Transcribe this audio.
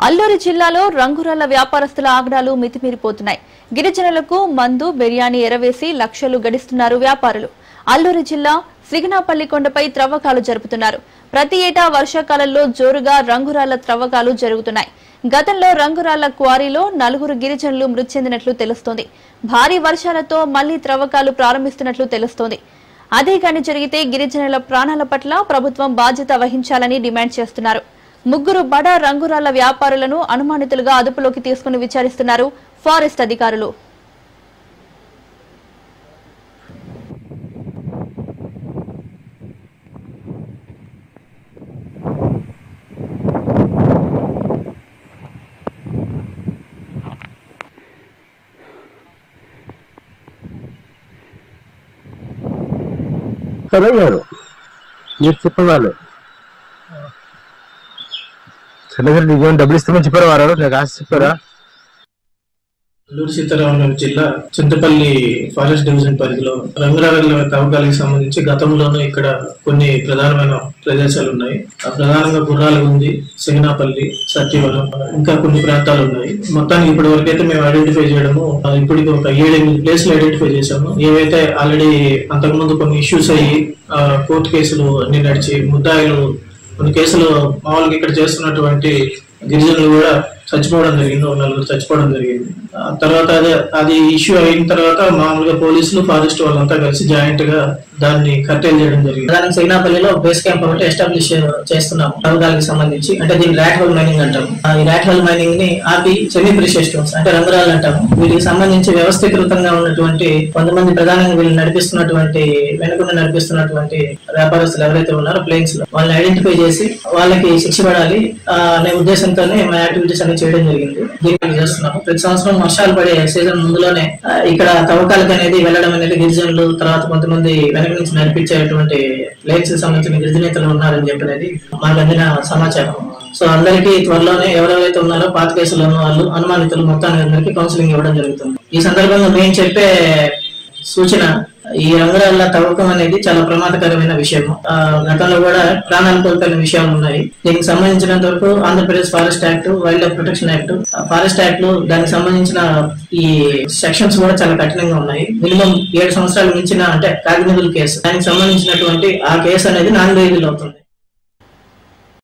అల్లూరి జిల్లాలో రంగురాళ్ల వ్యాపారస్తుల ఆగడాలు మితిమీరిపోతున్నాయి. గిరిజనులకు మందు బిర్యానీ ఎరవేసి లక్షలు గడిస్తున్నారు వ్యాపారులు. అల్లూరి జిల్లా సిగనాపల్లి కొండపై త్రవ్వకాలు జరుపుతున్నారు. ప్రతి ఏటా వర్షాకాలంలో జోరుగా రంగురాళ్ల త్రవ్వకాలు జరుగుతున్నాయి. గతంలో రంగురాళ్ల క్వారీలో 4 గిరిజనులు మృతి చెందినట్లు తెలుస్తోంది. భారీ వర్షాలతో మళ్లీ త్రవ్వకాలు ప్రారంభిస్తున్నట్లు తెలుస్తోంది. అదే కాని జరిగితే గిరిజనుల ప్రాణాల పట్ల ప్రభుత్వం బాధ్యత వహించాలని డిమాండ్ చేస్తున్నారు. 3 బడా రంగురాళ్ల వ్యాపారులను అనుమానితులుగా అదుపులోకి తీసుకుని విచారిస్తున్నారు ఫారెస్ట్ అధికారులు. మీరు చెప్పేవాళ్ళు చిన్నగారు నీకేమైనా డబ్బులు ఇస్తామని చెప్పారు వారు నాకు ఆశ చెప్పారా? అల్లూరు సీతారామరాజు జిల్లా చింతపల్లి ఫారెస్ట్ డివిజన్ పరిధిలో రంగురాళ్ల తవ్వకాలకు సంబంధించి గతంలోనూ ఇక్కడ కొన్ని ప్రధానమైన ప్రదేశాలు ఉన్నాయి. ప్రధానంగా గుర్రాలగుంది, సిగనాపల్లి, సత్యవరం, ఇంకా కొన్ని ప్రాంతాలు ఉన్నాయి. మొత్తానికి ఇప్పటి వరకు అయితే మేము ఐడెంటిఫై చేయడము ఇప్పటికి ఒక 7-8 ప్లేసులు ఐడెంటిఫై చేశాము. ఏవైతే ఆల్రెడీ అంతకుముందు కొన్ని ఇష్యూస్ అయ్యి కోర్టు కేసులు అన్ని నడిచి ముద్దాయిలు కొన్ని కేసులు మామూలుగా ఇక్కడ చేస్తున్నటువంటి గిరిజనులు కూడా చచ్చిపోవడం జరిగింది. 4 చచ్చిపోవడం జరిగింది. తర్వాత అది ఇష్యూ అయిన తర్వాత మామూలుగా పోలీసులు ఫారెస్ట్ వాళ్ళంతా కలిసి జాయింట్ గా దాన్ని కట్టేలు చేయడం జరిగింది. దానికి సిగనాపల్లిలో బేస్ క్యాంప్ ఒకటి ఎస్టాబ్లిష్ చేస్తున్నాము రంగురాళ్ళకి సంబంధించి. అంటే దీన్ని ర్యాట్ హోల్ మైనింగ్ అంటాము. ఈ ర్యాట్ హోల్ మైనింగ్ ని ఆపి సెమీ ప్రీషియస్ స్టోన్స్ అంటే రంగురాళ్ళు అంటాము. వీటికి సంబంధించి వ్యవస్థీకృతంగా ఉన్నటువంటి కొంతమంది ప్రధానంగా వీళ్ళు వెనుకను నడిపిస్తున్నటువంటి వ్యాపారస్తులు ఎవరైతే ఉన్నారో ప్లేన్స్ లో వాళ్ళని ఐడెంటిఫై చేసి వాళ్ళకి శిక్ష పడాలి అనే ఉద్దేశంతోనే మా యాక్టివిటీస్ అనేది చేయడం జరిగింది. దీన్ని చేస్తున్నాము. ప్రతి సంవత్సరం వర్షాలు పడే సీజన్ ముందులోనే ఇక్కడ తవ్వకాలకు అనేది వెళ్ళడం అనేది గిరిజనులు, తర్వాత కొంతమంది వెనక నుంచి నడిపించేటువంటి ప్లేన్స్ కి సంబంధించిన గిరిజనేతలు ఉన్నారని చెప్పినది మాకు అందిన సమాచారం. సో అందరికీ త్వరలోనే ఎవరెవరైతే ఉన్నారో పాత కేసులను వాళ్ళు అనుమానితులు మొత్తానికి అందరికీ కౌన్సిలింగ్ ఇవ్వడం జరుగుతుంది. ఈ సందర్భంగా మేము చెప్పే సూచన, ఈ రంగురాళ్ల తవ్వకం అనేది చాలా ప్రమాదకరమైన విషయం. గతంలో కూడా ప్రాణాలు కోల్పోయిన విషయాలు ఉన్నాయి. దీనికి సంబంధించినంత వరకు Andhra Pradesh forest act, wild life protection act, forest act లో దానికి సంబంధించిన ఈ సెక్షన్స్ కూడా చాలా కఠినంగా ఉన్నాయి. మినిమం 7 సంవత్సరాలు మించిన అంటే కాగ్నిబుల్ కేసు, దానికి సంబంధించినటువంటి ఆ కేసు అనేది నాన్ బెయిలబుల్ అవుతుంది.